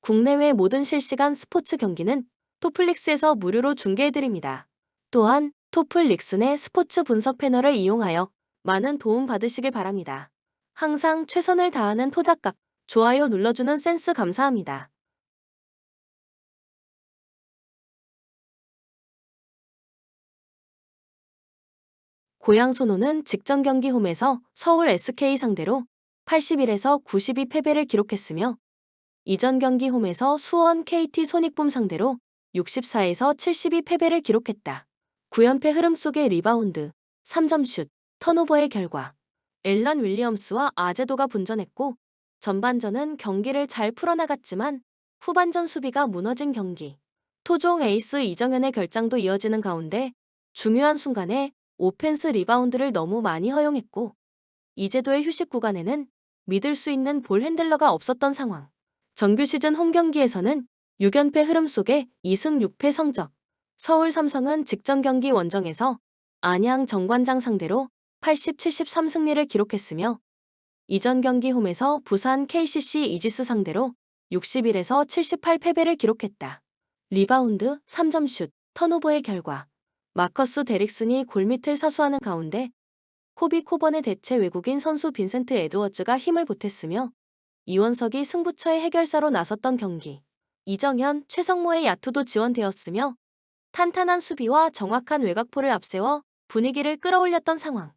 국내외 모든 실시간 스포츠 경기는 토플릭스에서 무료로 중계해드립니다. 또한 토플릭스 내 스포츠 분석 패널을 이용하여 많은 도움 받으시길 바랍니다. 항상 최선을 다하는 토작각, 좋아요 눌러주는 센스 감사합니다. 고양 손호는 직전 경기 홈에서 서울 SK 상대로 81에서 92 패배를 기록했으며 이전 경기 홈에서 수원 KT 손익붐 상대로 64에서 72 패배를 기록했다. 9연패 흐름 속의 리바운드, 3점슛, 턴오버의 결과 앨런 윌리엄스와 아제도가 분전했고 전반전은 경기를 잘 풀어나갔지만 후반전 수비가 무너진 경기. 토종 에이스 이정현의 결장도 이어지는 가운데 중요한 순간에 오펜스 리바운드를 너무 많이 허용했고 이제도의 휴식 구간에는 믿을 수 있는 볼 핸들러가 없었던 상황. 정규 시즌 홈 경기에서는 6연패 흐름 속에 2승 6패 성적. 서울 삼성은 직전 경기 원정에서 안양 정관장 상대로 80-73 승리를 기록했으며 이전 경기 홈에서 부산 KCC 이지스 상대로 61에서 78 패배를 기록했다. 리바운드, 3점슛, 턴오버의 결과 마커스 데릭슨이 골밑을 사수하는 가운데 코비 코번의 대체 외국인 선수 빈센트 에드워즈가 힘을 보탰으며 이원석이 승부처의 해결사로 나섰던 경기. 이정현, 최성모의 야투도 지원되었으며 탄탄한 수비와 정확한 외곽포를 앞세워 분위기를 끌어올렸던 상황.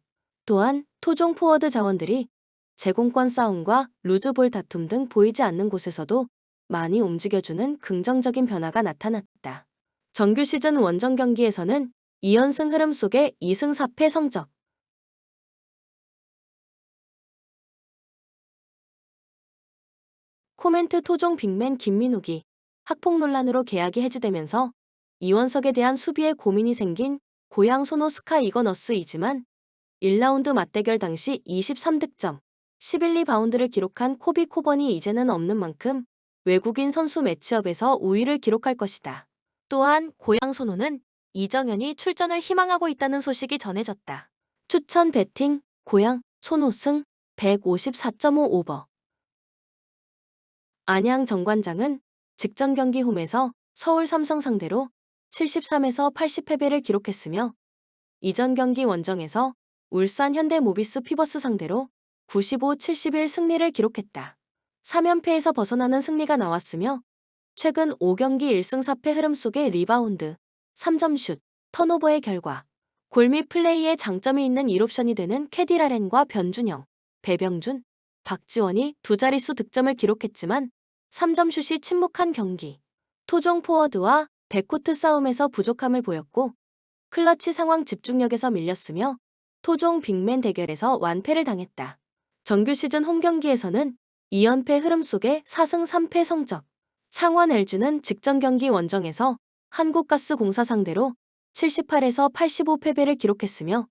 또한 토종 포워드 자원들이 제공권 싸움과 루즈볼 다툼 등 보이지 않는 곳에서도 많이 움직여주는 긍정적인 변화가 나타났다. 정규 시즌 원정 경기에서는 2연승 흐름 속에 2승 4패 성적. 코멘트 토종 빅맨 김민욱이 학폭 논란으로 계약이 해지되면서 이원석에 대한 수비에 고민이 생긴 고양 소노 스카 이거너스이지만 1라운드 맞대결 당시 23득점, 11리바운드를 기록한 코비 코번이 이제는 없는 만큼 외국인 선수 매치업에서 우위를 기록할 것이다. 또한 고양 소노는 이정현이 출전을 희망하고 있다는 소식이 전해졌다. 추천 배팅, 고양, 소노 승, 154.5 오버. 안양 정관장은 직전 경기 홈에서 서울 삼성 상대로 73에서 80 패배를 기록했으며 이전 경기 원정에서 울산 현대모비스 피버스 상대로 95-71 승리를 기록했다. 3연패에서 벗어나는 승리가 나왔으며 최근 5경기 1승 4패 흐름 속의 리바운드, 3점슛, 턴오버의 결과 골밑 플레이에 장점이 있는 1옵션이 되는 캐디라렌과 변준영, 배병준, 박지원이 두 자릿수 득점을 기록했지만 3점슛이 침묵한 경기. 토종 포워드와 백코트 싸움에서 부족함을 보였고 클러치 상황 집중력에서 밀렸으며 토종 빅맨 대결에서 완패를 당했다. 정규 시즌 홈 경기에서는 2연패 흐름 속에 4승 3패 성적. 창원 LG는 직전 경기 원정에서 한국가스공사 상대로 78에서 85 패배를 기록했으며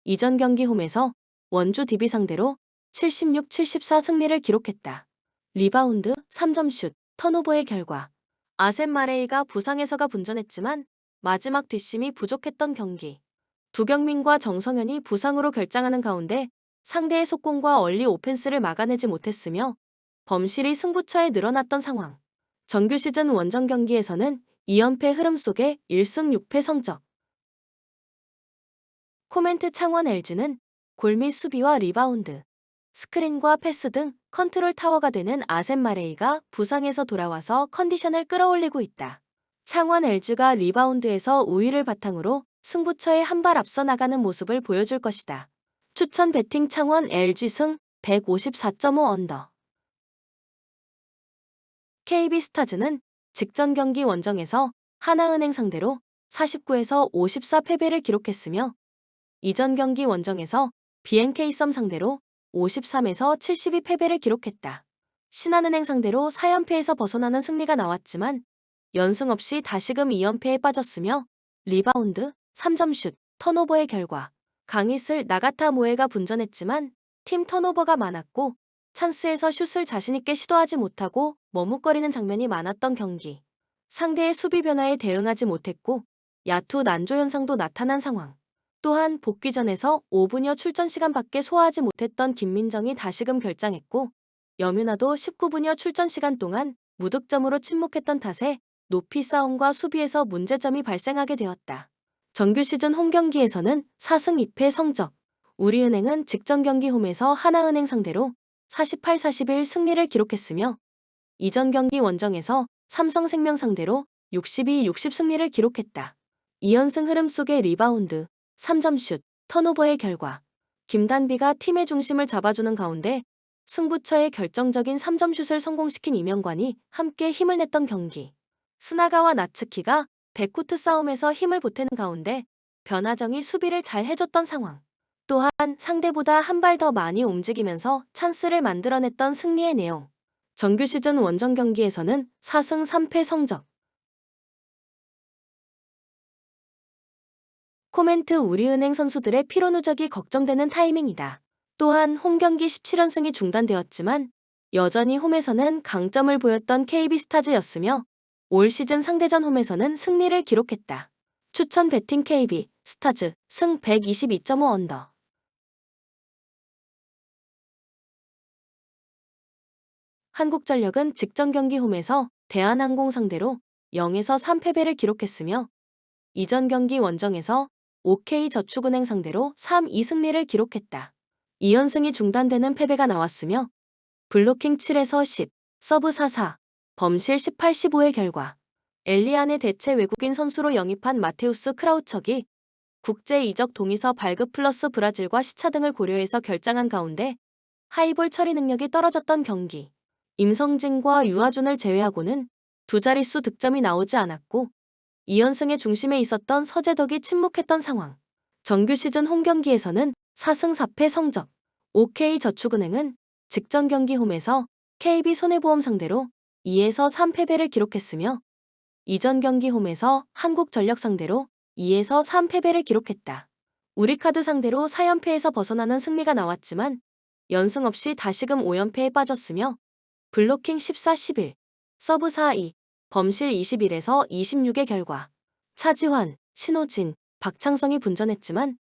이전 경기 홈에서 원주 DB 상대로 76-74 승리를 기록했다. 리바운드, 3점슛, 턴오버의 결과 아셈 마레이가 부상에서가 분전했지만 마지막 뒷심이 부족했던 경기. 두경민과 정성현이 부상으로 결장하는 가운데 상대의 속공과 얼리 오펜스를 막아내지 못했으며 범실이 승부처에 늘어났던 상황. 정규 시즌 원정 경기에서는 2연패 흐름 속에 1승 6패 성적. 코멘트 창원 LG는 골밑 수비와 리바운드, 스크린과 패스 등 컨트롤 타워가 되는 아셈 마레이가 부상에서 돌아와서 컨디션을 끌어올리고 있다. 창원 LG가 리바운드에서 우위를 바탕으로 승부처에 한 발 앞서 나가는 모습을 보여줄 것이다. 추천 배팅 창원 LG 승 154.5 언더. KB스타즈는 직전 경기 원정에서 하나은행 상대로 49에서 54 패배를 기록했으며 이전 경기 원정에서 BNK썸 상대로 53에서 72 패배를 기록했다. 신한은행 상대로 4연패에서 벗어나는 승리가 나왔지만 연승 없이 다시금 2연패에 빠졌으며 리바운드, 3점슛, 턴오버의 결과 강희슬 나가타 모에가 분전했지만 팀 턴오버가 많았고 찬스에서 슛을 자신있게 시도하지 못하고 머뭇거리는 장면이 많았던 경기. 상대의 수비 변화에 대응하지 못했고 야투 난조 현상도 나타난 상황. 또한 복귀전에서 5분여 출전 시간밖에 소화하지 못했던 김민정이 다시금 결장했고 염윤아도 19분여 출전 시간 동안 무득점으로 침묵했던 탓에 높이 싸움과 수비에서 문제점이 발생하게 되었다. 정규 시즌 홈 경기에서는 4승 2패 성적. 우리은행은 직전 경기 홈에서 하나은행 상대로 48-41 승리를 기록했으며 이전 경기 원정에서 삼성생명 상대로 62-60 승리를 기록했다. 2연승 흐름 속의 리바운드, 3점슛, 턴오버의 결과 김단비가 팀의 중심을 잡아주는 가운데 승부처의 결정적인 3점슛을 성공시킨 이명관이 함께 힘을 냈던 경기. 스나가와 나츠키가 백코트 싸움에서 힘을 보태는 가운데 변하정이 수비를 잘 해줬던 상황. 또한 상대보다 한 발 더 많이 움직이면서 찬스를 만들어냈던 승리의 내용. 정규 시즌 원정 경기에서는 4승 3패 성적. 코멘트 우리은행 선수들의 피로 누적이 걱정되는 타이밍이다. 또한 홈 경기 17연승이 중단되었지만 여전히 홈에서는 강점을 보였던 KB스타즈였으며 올 시즌 상대전 홈에서는 승리를 기록했다. 추천 배팅 KB 스타즈 승 122.5 언더. 한국전력은 직전 경기 홈에서 대한항공 상대로 0에서 3패배를 기록했으며 이전 경기 원정에서 OK저축은행 상대로 3-2 승리를 기록했다. 2연승이 중단되는 패배가 나왔으며 블로킹 7에서 10, 서브 4-4, 범실 18-15의 결과 엘리안의 대체 외국인 선수로 영입한 마테우스 크라우처기 국제 이적 동의서 발급 플러스 브라질과 시차 등을 고려해서 결장한 가운데 하이볼 처리 능력이 떨어졌던 경기. 임성진과 유아준을 제외하고는 두 자릿수 득점이 나오지 않았고 2연승의 중심에 있었던 서재덕이 침묵했던 상황. 정규 시즌 홈 경기에서는 4승 4패 성적. OK저축은행은 직전 경기 홈에서 KB손해보험 상대로 2에서 3패배를 기록했으며 이전 경기 홈에서 한국전력 상대로 2에서 3패배를 기록했다. 우리카드 상대로 4연패에서 벗어나는 승리가 나왔지만 연승 없이 다시금 5연패에 빠졌으며 블로킹 14-11, 서브 4-2, 범실 21에서 26의 결과 차지환, 신호진, 박창성이 분전했지만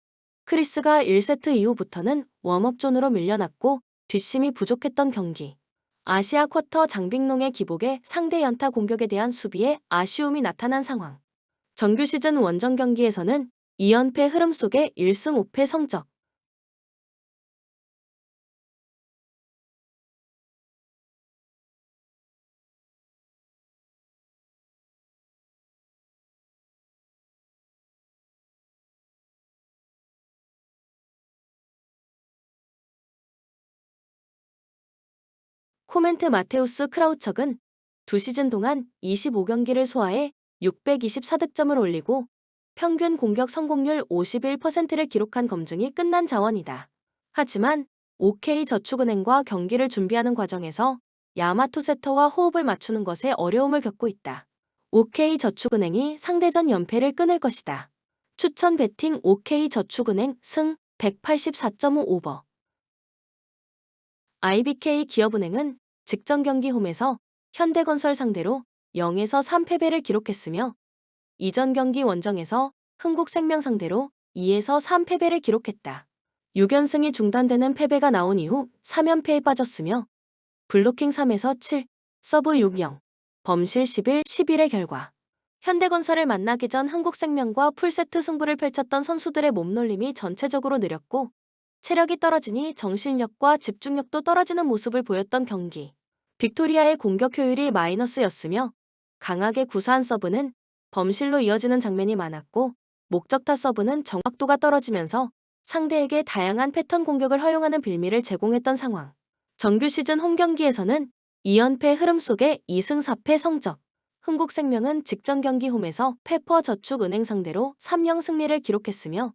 크리스가 1세트 이후부터는 웜업존으로 밀려났고 뒷심이 부족했던 경기. 아시아 쿼터 장빙롱의 기복에 상대 연타 공격에 대한 수비에 아쉬움이 나타난 상황. 정규 시즌 원정 경기에서는 2연패 흐름 속에 1승 5패 성적. 코멘트 마테우스 크라우척은 두 시즌 동안 25경기를 소화해 624득점을 올리고 평균 공격 성공률 51%를 기록한 검증이 끝난 자원이다. 하지만 OK저축은행과 경기를 준비하는 과정에서 야마토 세터와 호흡을 맞추는 것에 어려움을 겪고 있다. OK저축은행이 상대전 연패를 끊을 것이다. 추천 배팅 OK저축은행 승 184.5 오버. IBK 기업은행은 직전 경기 홈에서 현대건설 상대로 0에서 3패배를 기록했으며 이전 경기 원정에서 흥국생명 상대로 2에서 3패배를 기록했다. 6연승이 중단되는 패배가 나온 이후 3연패에 빠졌으며 블로킹 3에서 7, 서브 6-0, 범실 11, 11의 결과 현대건설을 만나기 전 흥국생명과 풀세트 승부를 펼쳤던 선수들의 몸놀림이 전체적으로 느렸고 체력이 떨어지니 정신력과 집중력도 떨어지는 모습을 보였던 경기. 빅토리아의 공격 효율이 마이너스였으며 강하게 구사한 서브는 범실로 이어지는 장면이 많았고 목적타 서브는 정확도가 떨어지면서 상대에게 다양한 패턴 공격을 허용하는 빌미를 제공했던 상황. 정규 시즌 홈 경기에서는 2연패 흐름 속에 2승 4패 성적. 흥국생명은 직전 경기 홈에서 페퍼저축은행 상대로 3-0 승리를 기록했으며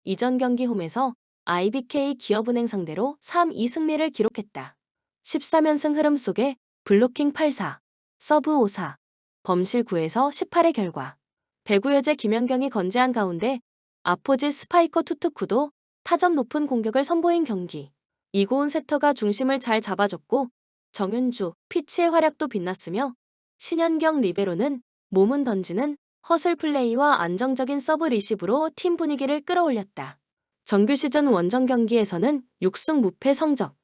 이전 경기 홈에서 IBK 기업은행 상대로 3-2 승리를 기록했다. 13연승 흐름 속에 블로킹 8-4, 서브 5-4, 범실 9에서 18의 결과 배구여제 김연경이 건재한 가운데 아포지 스파이커 투투쿠도 타점 높은 공격을 선보인 경기. 이고은 세터가 중심을 잘 잡아줬고 정윤주, 피치의 활약도 빛났으며 신현경 리베로는 몸은 던지는 허슬 플레이와 안정적인 서브 리시브로 팀 분위기를 끌어올렸다. 정규 시즌 원정 경기에서는 6승 무패 성적.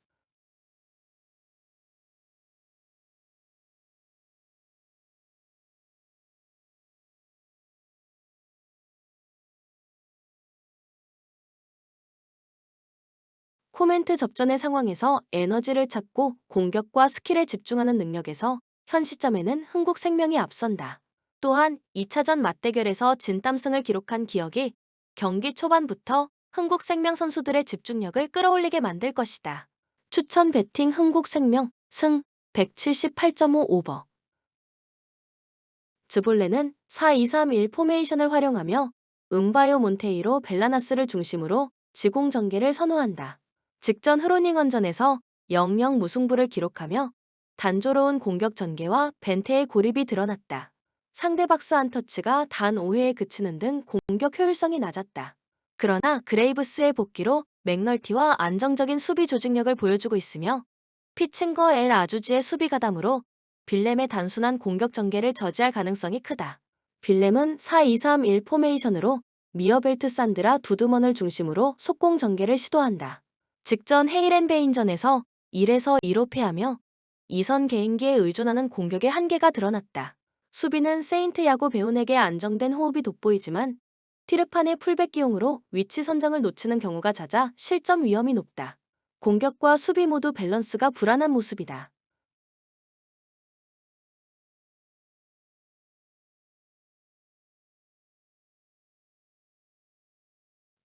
코멘트 접전의 상황에서 에너지를 찾고 공격과 스킬에 집중하는 능력에서 현 시점에는 흥국생명이 앞선다. 또한 2차전 맞대결에서 진땀승을 기록한 기억이 경기 초반부터 흥국생명 선수들의 집중력을 끌어올리게 만들 것이다. 추천 배팅 흥국생명 승 178.5 오버. 즈볼레는 4-2-3-1 포메이션을 활용하며 음바요 몬테이로 벨라나스를 중심으로 지공 전개를 선호한다. 직전 흐로닝원전에서 0-0 무승부를 기록하며 단조로운 공격 전개와 벤테의 고립이 드러났다. 상대 박스 안터치가 단 5회에 그치는 등 공격 효율성이 낮았다. 그러나 그레이브스의 복귀로 맥널티와 안정적인 수비 조직력을 보여주고 있으며 피칭거 엘 아주지의 수비 가담으로 빌렘의 단순한 공격 전개를 저지할 가능성이 크다. 빌렘은 4-2-3-1 포메이션으로 미어벨트 산드라 두드먼을 중심으로 속공 전개를 시도한다. 직전 헤이렌베인전에서 1에서 2로 패하며 2선 개인기에 의존하는 공격의 한계가 드러났다. 수비는 세인트 야고 베온에게 안정된 호흡이 돋보이지만 티르판의 풀백 기용으로 위치 선정을 놓치는 경우가 잦아 실점 위험이 높다. 공격과 수비 모두 밸런스가 불안한 모습이다.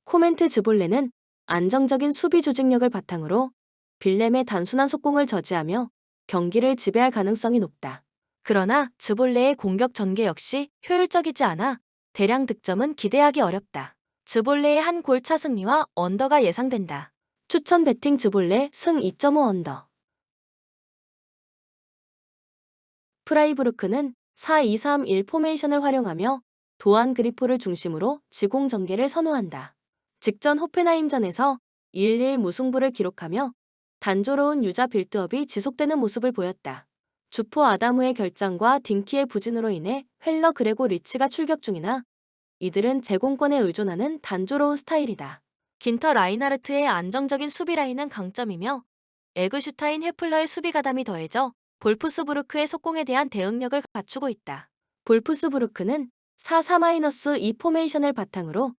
코멘트 즈볼레는 안정적인 수비 조직력을 바탕으로 빌렘의 단순한 속공을 저지하며 경기를 지배할 가능성이 높다. 그러나 즈볼레의 공격 전개 역시 효율적이지 않아 대량 득점은 기대하기 어렵다. 즈볼레의 한 골 차 승리와 언더가 예상된다. 추천 배팅 즈볼레 승 2.5 언더. 프라이부르크는 4-2-3-1 포메이션을 활용하며 도안 그리포를 중심으로 지공 전개를 선호한다. 직전 호펜하임전에서 1-1 무승부를 기록하며 단조로운 유자 빌드업이 지속되는 모습을 보였다. 주포 아다무의 결장과 딩키의 부진으로 인해 헬러 그레고 리치가 출격 중이나 이들은 제공권에 의존하는 단조로운 스타일이다. 긴터 라인하르트의 안정적인 수비 라인은 강점이며 에그슈타인 헤플러의 수비 가담이 더해져 볼프스부르크의 속공에 대한 대응력을 갖추고 있다. 볼프스부르크는 4-4-2 포메이션을 바탕으로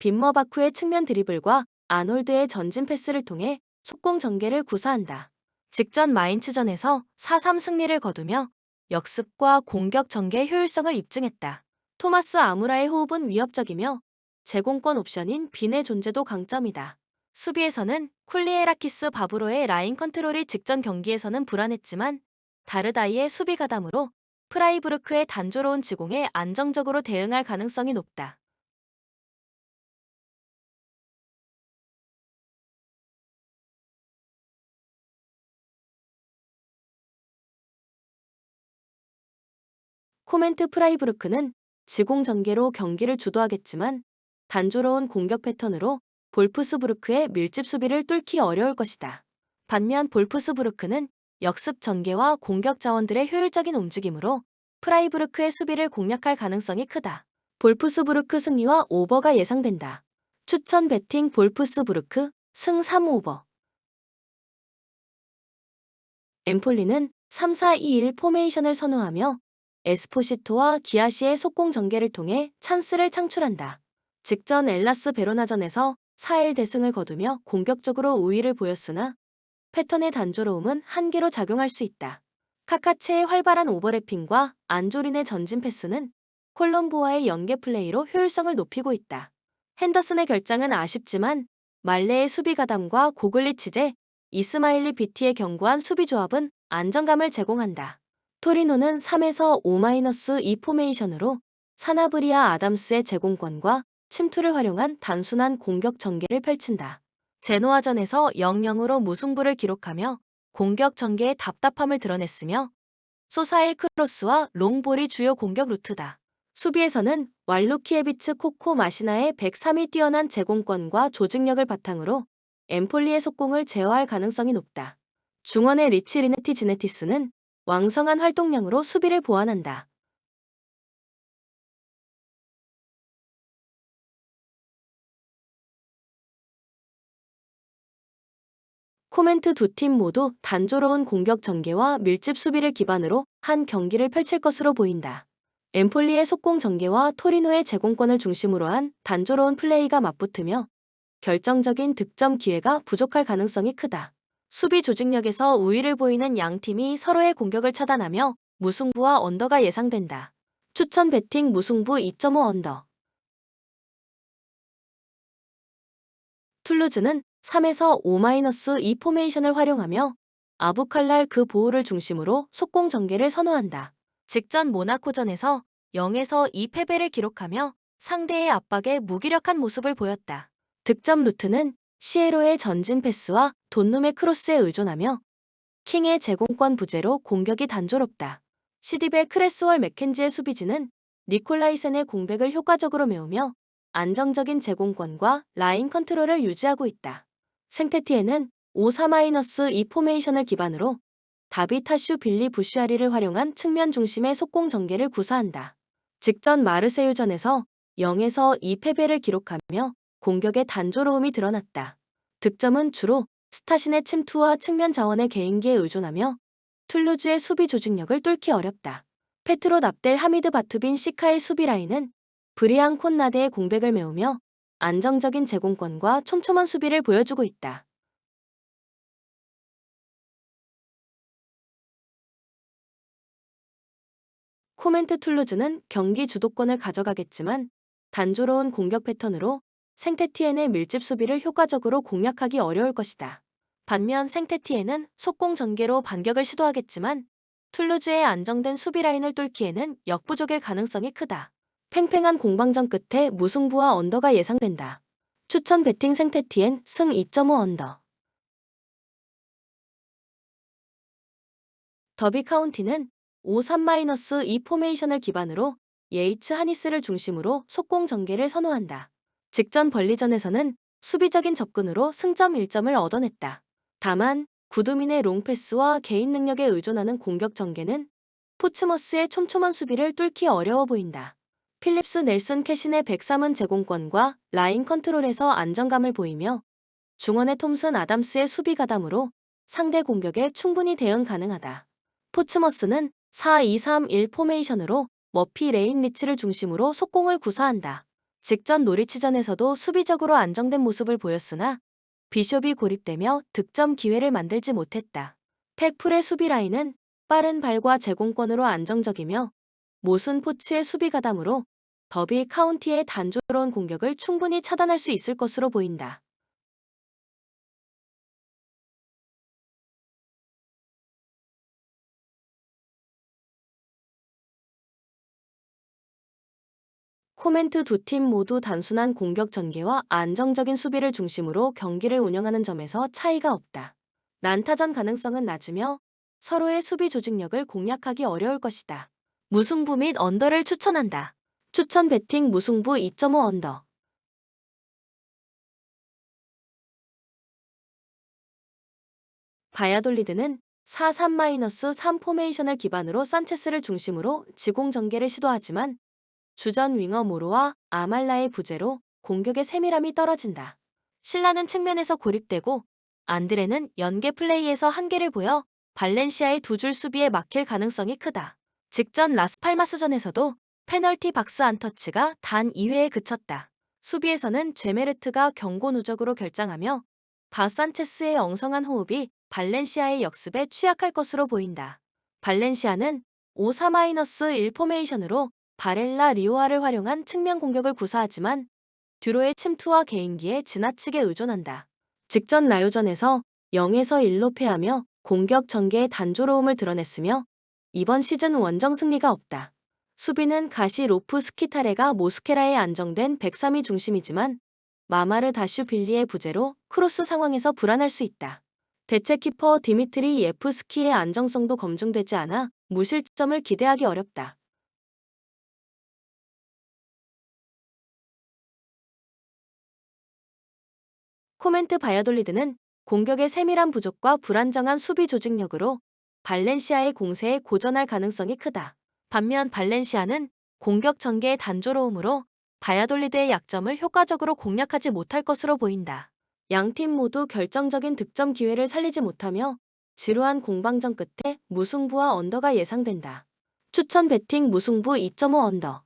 빈머바쿠의 측면 드리블과 아놀드의 전진 패스를 통해 속공 전개를 구사한다. 직전 마인츠전에서 4-3 승리를 거두며 역습과 공격 전개 효율성을 입증했다. 토마스 아무라의 호흡은 위협적이며 제공권 옵션인 빈의 존재도 강점이다. 수비에서는 쿨리에라키스 바브로의 라인 컨트롤이 직전 경기에서는 불안했지만 다르다이의 수비 가담으로 프라이부르크의 단조로운 지공에 안정적으로 대응할 가능성이 높다. 코멘트 프라이부르크는 지공 전개로 경기를 주도하겠지만 단조로운 공격 패턴으로 볼프스부르크의 밀집 수비를 뚫기 어려울 것이다. 반면 볼프스부르크는 역습 전개와 공격 자원들의 효율적인 움직임으로 프라이부르크의 수비를 공략할 가능성이 크다. 볼프스부르크 승리와 오버가 예상된다. 추천 배팅 볼프스부르크 승 3오버. 엠폴리는 3-4-2-1 포메이션을 선호하며 에스포시토와 기아시의 속공 전개를 통해 찬스를 창출한다. 직전 엘라스 베로나전에서 4-1 대승을 거두며 공격적으로 우위를 보였으나 패턴의 단조로움은 한계로 작용할 수 있다. 카카체의 활발한 오버래핑과 안조린의 전진 패스는 콜롬보와의 연계 플레이로 효율성을 높이고 있다. 핸더슨의 결장은 아쉽지만 말레의 수비 가담과 고글리치제, 이스마일리 비티의 견고한 수비 조합은 안정감을 제공한다. 토리노는 3-5-2 포메이션으로 사나브리아 아담스의 제공권과 침투를 활용한 단순한 공격 전개를 펼친다. 제노아전에서 0-0으로 무승부를 기록하며 공격 전개의 답답함을 드러냈으며 소사의 크로스와 롱볼이 주요 공격 루트다. 수비에서는 왈루키에비츠 코코 마시나의 103이 뛰어난 제공권과 조직력을 바탕으로 엠폴리의 속공을 제어할 가능성이 높다. 중원의 리치 리네티 지네티스는 왕성한 활동량으로 수비를 보완한다. 코멘트 두 팀 모두 단조로운 공격 전개와 밀집 수비를 기반으로 한 경기를 펼칠 것으로 보인다. 엠폴리의 속공 전개와 토리노의 제공권을 중심으로 한 단조로운 플레이가 맞붙으며 결정적인 득점 기회가 부족할 가능성이 크다. 수비 조직력에서 우위를 보이는 양 팀이 서로의 공격을 차단하며 무승부와 언더가 예상된다. 추천 배팅 무승부 2.5 언더. 툴루즈는 3에서 5-2 포메이션을 활용하며 아부칼랄 그 보호를 중심으로 속공 전개를 선호한다. 직전 모나코전에서 0에서 2 패배를 기록하며 상대의 압박에 무기력한 모습을 보였다. 득점 루트는 시에로의 전진 패스와 돈룸의 크로스에 의존하며 킹의 제공권 부재로 공격이 단조롭다. 시디베 크레스월 맥켄지의 수비진은 니콜라이센의 공백을 효과적으로 메우며 안정적인 제공권과 라인 컨트롤을 유지하고 있다. 생테티에는 5-4-2 포메이션을 기반으로 다비타슈 빌리 부슈아리를 활용한 측면 중심의 속공 전개를 구사한다. 직전 마르세유전에서 0에서 2 패배를 기록하며 공격의 단조로움이 드러났다. 득점은 주로 스타신의 침투와 측면 자원의 개인기에 의존하며 툴루즈의 수비 조직력을 뚫기 어렵다. 페트로 납델 하미드 바투빈 시카의 수비 라인은 브리앙 콘나데의 공백을 메우며 안정적인 제공권과 촘촘한 수비를 보여주고 있다. 코멘트 툴루즈는 경기 주도권을 가져가겠지만 단조로운 공격 패턴으로 생테티엔의 밀집 수비를 효과적으로 공략하기 어려울 것이다. 반면 생테티엔은 속공 전개로 반격을 시도하겠지만 툴루즈의 안정된 수비 라인을 뚫기에는 역부족일 가능성이 크다. 팽팽한 공방전 끝에 무승부와 언더가 예상된다. 추천 배팅 생테티엔 승 2.5 언더. 더비 카운티는 5-3-2 포메이션을 기반으로 예이츠 하니스를 중심으로 속공 전개를 선호한다. 직전 벌리전에서는 수비적인 접근으로 승점 1점을 얻어냈다. 다만 구두민의 롱패스와 개인 능력에 의존하는 공격 전개는 포츠머스의 촘촘한 수비를 뚫기 어려워 보인다. 필립스 넬슨 캐신의 103은 제공권과 라인 컨트롤에서 안정감을 보이며 중원의 톰슨 아담스의 수비 가담으로 상대 공격에 충분히 대응 가능하다. 포츠머스는 4-2-3-1 포메이션으로 머피 레인 리치를 중심으로 속공을 구사한다. 직전 노리치전에서도 수비적으로 안정된 모습을 보였으나 비숍이 고립되며 득점 기회를 만들지 못했다. 팩풀의 수비 라인은 빠른 발과 제공권으로 안정적이며 모슨 포츠의 수비 가담으로 더비 카운티의 단조로운 공격을 충분히 차단할 수 있을 것으로 보인다. 코멘트 두 팀 모두 단순한 공격 전개와 안정적인 수비를 중심으로 경기를 운영하는 점에서 차이가 없다. 난타전 가능성은 낮으며 서로의 수비 조직력을 공략하기 어려울 것이다. 무승부 및 언더를 추천한다. 추천 배팅 무승부 2.5 언더. 바야돌리드는 4-3-3 포메이션을 기반으로 산체스를 중심으로 지공 전개를 시도하지만 주전 윙어 모로와 아말라의 부재로 공격의 세밀함이 떨어진다. 신라는 측면에서 고립되고 안드레는 연계 플레이에서 한계를 보여 발렌시아의 두 줄 수비에 막힐 가능성이 크다. 직전 라스팔마스전에서도 페널티 박스 안터치가 단 2회에 그쳤다. 수비에서는 제메르트가 경고 누적으로 결장하며 바산체스의 엉성한 호흡이 발렌시아의 역습에 취약할 것으로 보인다. 발렌시아는 5-4-1 포메이션으로 바렐라 리오아를 활용한 측면 공격을 구사하지만 듀로의 침투와 개인기에 지나치게 의존한다. 직전 라요전에서 0에서 1로 패하며 공격 전개의 단조로움을 드러냈으며 이번 시즌 원정 승리가 없다. 수비는 가시 로프 스키타레가 모스케라의 안정된 103이 중심이지만 마마르 다슈 빌리의 부재로 크로스 상황에서 불안할 수 있다. 대체 키퍼 디미트리 예프스키의 안정성도 검증되지 않아 무실점을 기대하기 어렵다. 코멘트 바야돌리드는 공격의 세밀한 부족과 불안정한 수비 조직력으로 발렌시아의 공세에 고전할 가능성이 크다. 반면 발렌시아는 공격 전개의 단조로움으로 바야돌리드의 약점을 효과적으로 공략하지 못할 것으로 보인다. 양팀 모두 결정적인 득점 기회를 살리지 못하며 지루한 공방전 끝에 무승부와 언더가 예상된다. 추천 배팅 무승부 2.5 언더.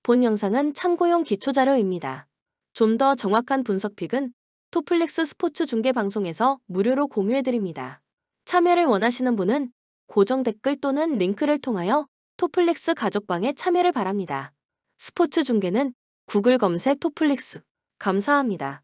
본 영상은 참고용 기초자료입니다. 좀 더 정확한 분석픽은 토플릭스 스포츠 중계 방송에서 무료로 공유해드립니다. 참여를 원하시는 분은 고정 댓글 또는 링크를 통하여 토플릭스 가족방에 참여를 바랍니다. 스포츠 중계는 구글 검색 토플릭스. 감사합니다.